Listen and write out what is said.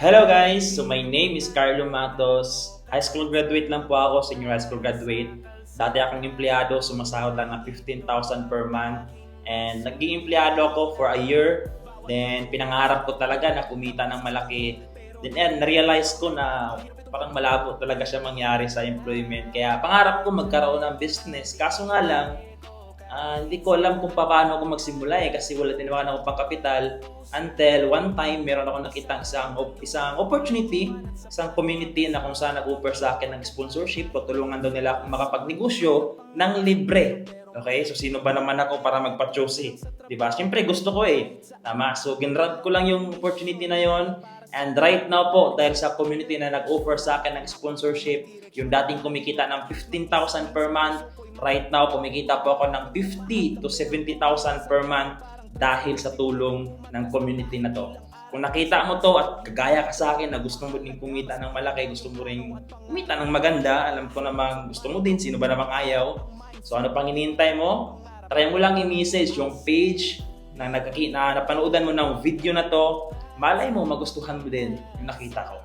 Hello guys! So my name is Carlo Matos. High school graduate lang po ako, senior high school graduate. Dati akong empleyado, sumasahod lang ng 15,000 per month. And naging empleyado ako for a year. Then pinangarap ko talaga na kumita ng malaki. Then na-realize ko na parang malabo talaga siya mangyari sa employment. Kaya pangarap ko magkaroon ng business. Kaso nga lang, hindi ko alam kung paano ako magsimula kasi wala din naman ako pang kapital until one time meron ako nakitang isang opportunity, isang community na kung saan nag-offer sa akin ng sponsorship, tutulungan daw nila akong makapagnegosyo ng libre. Okay? So sino ba naman ako para magpa-choose? Diba? Siyempre gusto ko Tama. So ginrab ko lang yung opportunity na yon. And right now po, dahil sa community na nag-offer sa akin ng sponsorship, yung dating kumikita ng 15,000 per month, right now kumikita po ako ng 50 to 70,000 per month dahil sa tulong ng community na to. Kung nakita mo to at kagaya ka sa akin na gusto mo din kumita ng malaki, gusto mo rin kumita ng maganda, alam ko namang gusto mo din, sino ba namang ayaw? So ano pang hinihintay mo? Try mo lang i-message yung page na napanoodan mo ng video na to. Malay mo, magustuhan mo din yung nakita ko.